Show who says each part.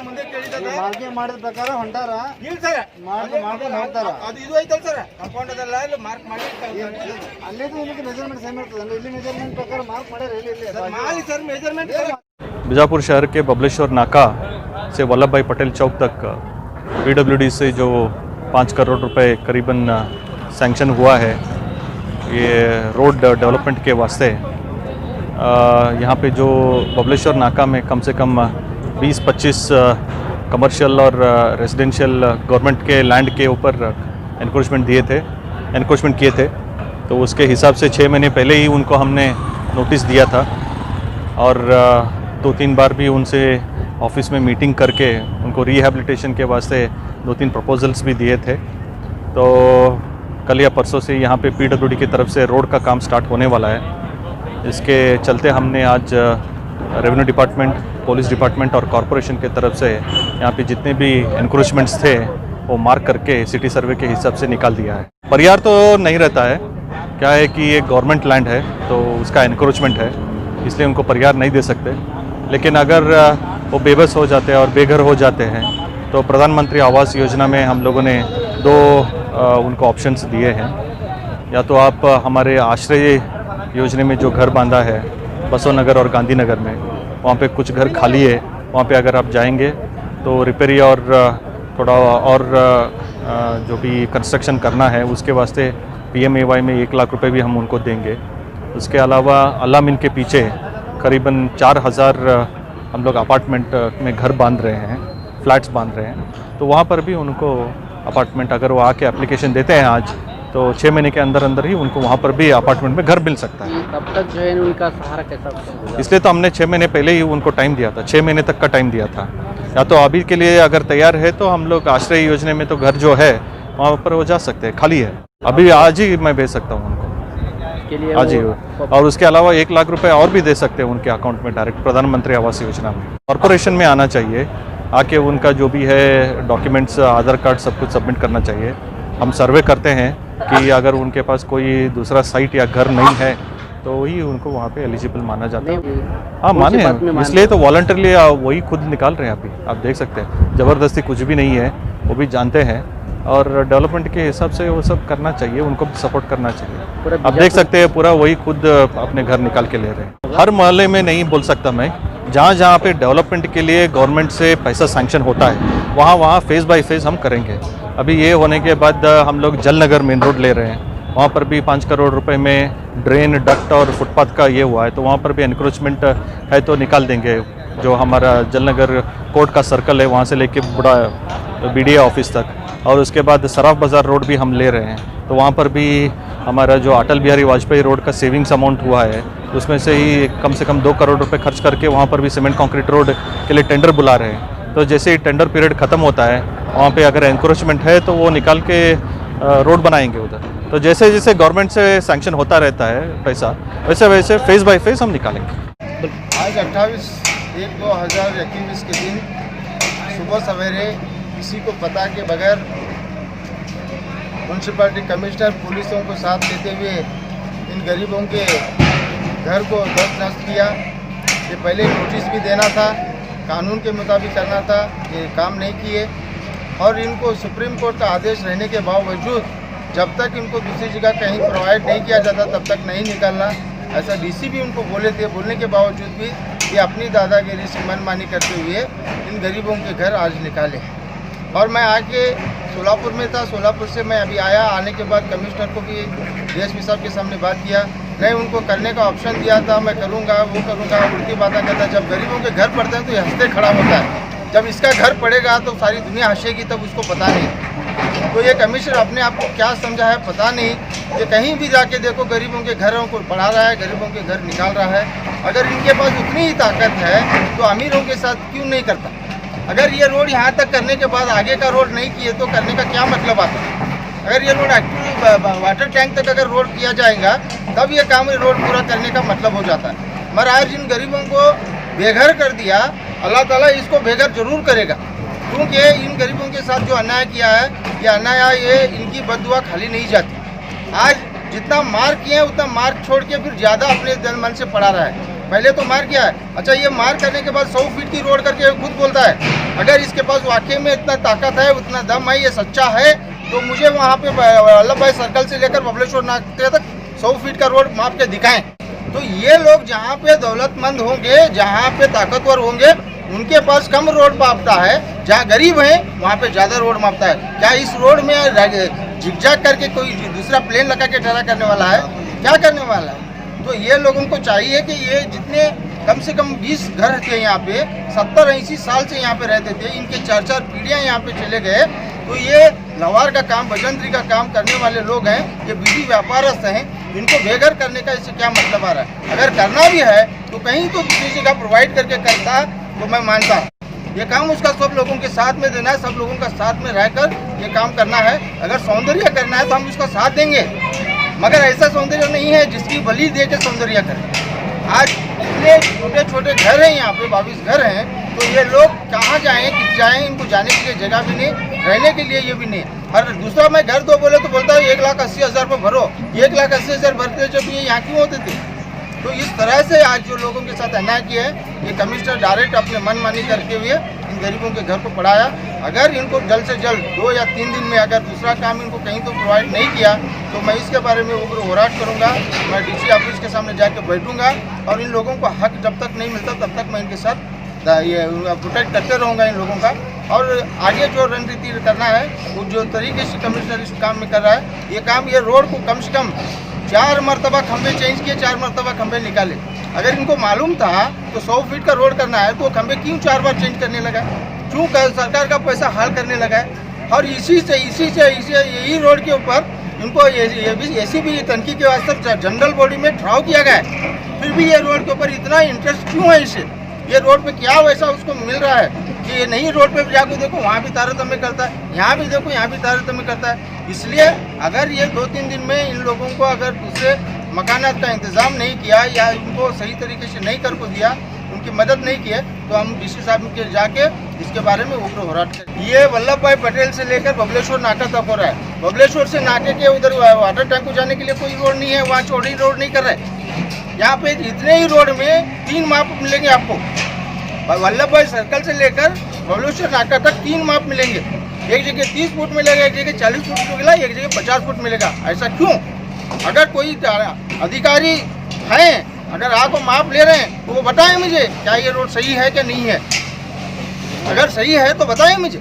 Speaker 1: ಮುಂದೆ ಕೇಳಿದಾಗ
Speaker 2: ಮಾರ್ಕೆ ಮಾಡಿದ ಪ್ರಕಾರ ಹೊಂಟಾರ
Speaker 1: ಇಲ್ಲ ಸರ್
Speaker 2: ಮಾಡ್ಕೊಂಡು ಹೋಗ್ತಾರ.
Speaker 1: ಅದು ಇದು ಐತಲ್ಲ ಸರ್ ಕಾಂಪೌಂಡ್ ಅದಲ್ಲ ಇಲ್ಲಿ ಮಾರ್ಕ್ ಮಾಡಿ
Speaker 2: ಅಲ್ಲಿದು ಇಲ್ಲಿಗೆ ಮೆಜರ್ಮೆಂಟ್ ಸೇಮ್ ಇರ್ತದೆ. ಇಲ್ಲಿ ಮೆಜರ್ಮೆಂಟ್ ಪ್ರಕಾರ ಮಾರ್ಕ್ ಮಾಡ್ಯಾರ ಇಲ್ಲಿ
Speaker 1: ಮಾಡಿ ಸರ್ ಮೆಜರ್ಮೆಂಟ್
Speaker 3: बीजापुर शहर के बबलेश्वर नाका से वल्लभ भाई पटेल चौक तक PWD से जो 5 करोड़ रुपए करीबन सैंक्शन हुआ है ये रोड डेवलपमेंट के वास्ते, यहाँ पे जो बबलेश्वर नाका में कम से कम 20-25 कमर्शियल और रेजिडेंशियल गवर्नमेंट के लैंड के ऊपर एनक्रोचमेंट किए थे। तो उसके हिसाब से 6 महीने पहले ही उनको हमने नोटिस दिया था और 2-3 बार भी उनसे ऑफिस में मीटिंग करके उनको रिहैबिलिटेशन के वास्ते 2-3 प्रपोजल्स भी दिए थे। तो कल या परसों से यहाँ पे PWD की तरफ से रोड का काम स्टार्ट होने वाला है। इसके चलते हमने आज रेवेन्यू डिपार्टमेंट, पुलिस डिपार्टमेंट और कॉरपोरेशन की तरफ से यहाँ पे जितने भी एनक्रोचमेंट्स थे वो मार्क करके सिटी सर्वे के हिसाब से निकाल दिया है। परिहार तो नहीं रहता है, क्या है कि ये गवर्नमेंट लैंड है तो उसका एनक्रोचमेंट है, इसलिए उनको परिहार नहीं दे सकते। लेकिन अगर वो बेबस हो जाते हैं और बेघर हो जाते हैं तो प्रधानमंत्री आवास योजना में हम लोगों ने 2 उनको ऑप्शंस दिए हैं। या तो आप हमारे आश्रय योजना में जो घर बांधा है बसव नगर और गांधीनगर में, वहाँ पे कुछ घर खाली है, वहाँ पे अगर आप जाएंगे तो रिपेयरी और थोड़ा और जो भी कंस्ट्रक्शन करना है उसके वास्ते PMAY में 1 लाख रुपए भी हम उनको देंगे। उसके अलावा अलामीन के पीछे करीबन 4000 हम लोग अपार्टमेंट में घर बांध रहे हैं, फ्लैट्स बांध रहे हैं। तो वहाँ पर भी उनको अपार्टमेंट अगर वो आके एप्लीकेशन देते हैं आज तो 6 महीने के अंदर अंदर ही उनको वहाँ पर भी अपार्टमेंट में घर मिल सकता है।
Speaker 2: तब तक जो है उनका सहारा कैसा होगा?
Speaker 3: इसलिए तो हमने 6 महीने पहले ही उनको टाइम दिया था, 6 महीने तक का टाइम दिया था। या तो अभी के लिए अगर तैयार है तो हम लोग आश्रय योजना में तो घर जो है वहाँ पर वो जा सकते हैं, खाली है। अभी आज ही मैं भेज सकता हूँ उनको आज ही। और उसके अलावा 1 लाख रुपए और भी दे सकते हैं उनके अकाउंट में डायरेक्ट प्रधानमंत्री आवास योजना में। कॉरपोरेशन में आना चाहिए, आके उनका जो भी है डॉक्यूमेंट्स, आधार कार्ड सब कुछ सबमिट करना चाहिए। हम सर्वे करते हैं कि अगर उनके पास कोई दूसरा साइट या घर नहीं है तो ही उनको वहाँ पे एलिजिबल माना जाता है। हाँ माने हैं, इसलिए तो वॉलंटरली वही खुद निकाल रहे हैं। अभी आप देख सकते हैं ज़बरदस्ती कुछ भी नहीं है, वो भी जानते हैं और डेवलपमेंट के हिसाब से वो सब करना चाहिए, उनको भी सपोर्ट करना चाहिए। आप देख सकते हैं पूरा वही खुद अपने घर निकाल के ले रहे हैं। हर मोहल्ले में नहीं बोल सकता मैं, जहाँ जहाँ पे डेवलपमेंट के लिए गवर्नमेंट से पैसा सैंक्शन होता है वहाँ वहाँ फेज़ बाय फेज़ हम करेंगे। अभी ये होने के बाद हम लोग जलनगर मेन रोड ले रहे हैं, वहाँ पर भी 5 करोड़ रुपए में ड्रेन, डक्ट और फुटपाथ का ये हुआ है, तो वहाँ पर भी एनक्रोचमेंट है तो निकाल देंगे। जो हमारा जलनगर कोर्ट का सर्कल है वहाँ से लेके बड़ा BDA ऑफिस तक, और उसके बाद सराफ बाज़ार रोड भी हम ले रहे हैं, तो वहाँ पर भी हमारा जो अटल बिहारी वाजपेयी रोड का सेविंग्स अमाउंट हुआ है उसमें से ही कम से कम 2 करोड़ रुपए खर्च करके वहाँ पर भी सीमेंट कंक्रीट रोड के लिए टेंडर बुला रहे हैं। तो जैसे ही टेंडर पीरियड ख़त्म होता है वहाँ पे अगर एनक्रोचमेंट है तो वो निकाल के रोड बनाएंगे उधर। तो जैसे जैसे गवर्नमेंट से सैंक्शन होता रहता है पैसा, वैसे वैसे फेज़ बाय फेज़ हम निकालेंगे।
Speaker 4: आज 28/1/2021 के दिन सुबह सवेरे किसी को पता के बगैर म्यूनसिपैलिटी कमिश्नर पुलिसों को साथ लेते हुए इन गरीबों के घर को ध्वस्त नष्ट किया। ये पहले नोटिस भी देना था, कानून के मुताबिक करना था, ये काम नहीं किए। और इनको सुप्रीम कोर्ट का आदेश रहने के बावजूद जब तक इनको दूसरी जगह कहीं प्रोवाइड नहीं किया जाता तब तक नहीं निकलना, ऐसा DC भी उनको बोले थे। बोलने के बावजूद भी ये अपनी दादागिरी से मनमानी करते हुए इन गरीबों के घर आज निकाले। और मैं आके सोलापुर में था, सोलापुर से मैं अभी आया, आने के बाद कमिश्नर को भी DSP साहब के सामने बात किया, नहीं उनको करने का ऑप्शन दिया था, मैं करूँगा वो करूँगा, उल्टी बातें करता। जब गरीबों के घर पड़ते हैं तो ये हंसते खड़ा होता है, जब इसका घर पड़ेगा तो सारी दुनिया हंसेगी, तब उसको पता नहीं। तो ये कमिश्नर अपने आप को क्या समझा है पता नहीं, कि कहीं भी जाके देखो गरीबों के घरों को बढ़ा रहा है, गरीबों के घर निकाल रहा है। अगर इनके पास उतनी ही ताकत है तो अमीरों के साथ क्यों नहीं करता? अगर ये रोड यहाँ तक करने के बाद आगे का रोड नहीं किए तो करने का क्या मतलब आता है? अगर ये रोड एक्चुअली वाटर टैंक तक अगर रोड किया जाएगा तब ये काम रोड पूरा करने का मतलब हो जाता है। मगर आज इन गरीबों को बेघर कर दिया, अल्लाह ताला इसको बेघर जरूर करेगा, क्योंकि इन गरीबों के साथ जो अन्याय किया है ये अन्याय, ये इनकी बद्दुआ खाली नहीं जाती। आज जितना मार किए उतना मार छोड़ के फिर ज़्यादा अपने दिल मन से पड़ा रहा है। पहले तो मार किया है। अच्छा, ये मार करने के बाद 100 फीट की रोड करके खुद बोलता है। अगर इसके पास वाकई में इतना ताकत है, उतना दम है, ये सच्चा है, तो मुझे वहाँ पे वल्लभ भाई सर्कल से लेकर बबलेश्वर नाके तक 100 फीट का रोड माप के दिखाएं। तो ये लोग जहाँ पे दौलतमंद होंगे, जहाँ पे ताकतवर होंगे, उनके पास कम रोड मापता है, जहाँ गरीब है वहाँ पे ज़्यादा रोड मापता है। क्या इस रोड में झिकझाक करके कोई दूसरा प्लेन लगा के ठहरा करने वाला है? क्या करने वाला है? तो ये लोगों को चाहिए कि ये जितने कम से कम 20 घर थे यहाँ पे, 70-80 साल से यहाँ पे रहते थे, इनके 4-4 पीढ़ियाँ यहाँ पे चले गए। तो ये लवार का काम, बजंतरी का काम करने वाले लोग हैं, ये बीड़ी व्यापारस्थ हैं, इनको बेघर करने का इससे क्या मतलब आ रहा है? अगर करना भी है तो कहीं तो दूसरी जगह प्रोवाइड करके करता तो मैं मानता। ये काम उसका सब लोगों के साथ में देना है, सब लोगों का साथ में रहकर ये काम करना है। अगर सौंदर्य करना है तो हम उसका साथ देंगे, मगर ऐसा सौंदर्य नहीं है जिसकी बलि दे के सौंदर्य करें। आज इतने छोटे छोटे घर हैं यहाँ पे, 22 घर हैं, तो ये लोग कहाँ जाएं, किस जाएं? इनको जाने के लिए जगह भी नहीं, रहने के लिए ये भी नहीं। और दूसरा, मैं घर दो बोले तो बोलता है 1,80,000 रुपये भरो। 1,80,000 भरते जब ये यहाँ क्यों होते थे? तो इस तरह से आज जो लोगों के साथ अन्याय किया है, ये कमिश्नर डायरेक्ट अपने मनमानी करते हुए इन गरीबों के घर को पढ़ाया। अगर इनको जल्द से जल्द 2 या 3 दिन में अगर दूसरा काम इनको कहीं तो प्रोवाइड नहीं किया तो मैं इसके बारे में उग्र होराट करूंगा। मैं डीसी ऑफिस के सामने जाके बैठूंगा और इन लोगों को हक जब तक नहीं मिलता तब तक मैं इनके साथ ये प्रोटेक्ट करते रहूँगा इन लोगों का। और आगे जो रणनीति करना है, वो जो तरीके से कमिश्नर इस काम में कर रहा है, ये काम, ये रोड को कम से कम 4 मरतबा खंबे चेंज किए, 4 मरतबा खंबे निकाले। अगर इनको मालूम था तो 100 फीट का रोड करना है तो खंबे क्यों 4 बार चेंज करने लगा? क्यों सरकार का पैसा हाल करने लगा है? और इसी से यही रोड के ऊपर इनको ACB तनकी के वास्ते जनरल बॉडी में ठहराव किया गया है। फिर भी ये रोड के ऊपर इतना इंटरेस्ट क्यों है इसे? ये रोड पे क्या वैसा उसको मिल रहा है कि ये नहीं रोड पे जाकर देखो वहाँ भी तारतम्य करता है, यहाँ भी देखो यहाँ भी तारतम्य करता है। इसलिए अगर ये 2-3 दिन में इन लोगों को अगर दूसरे मकानात का इंतज़ाम नहीं किया या इनको सही तरीके से नहीं कर को दिया, उनकी मदद नहीं की है, तो हम डीसी साहब के जाके इसके बारे में उग्र होराट करें। ये वल्लभ भाई पटेल से लेकर बबलेश्वर नाका तक हो रहा है। बबलेश्वर से नाके के उधर वाटर टैंक को जाने के लिए कोई रोड नहीं है, वहाँ चौड़ी रोड नहीं कर रहे। यहाँ पे इतने ही रोड में 3 माप मिलेंगे आपको। वल्लभ भाई सर्कल से लेकर बबलेश्वर नाका तक 3 माप मिलेंगे। एक जगह 30 फुट मिलेगा, एक जगह 40 फुट मिलेगा, एक जगह 50 फुट मिलेगा। ऐसा क्यों? अगर कोई अधिकारी हैं, अगर आपको माप ले रहे हैं तो वो बताएं मुझे, क्या ये रोड सही है कि नहीं है? अगर सही है तो बताएं मुझे।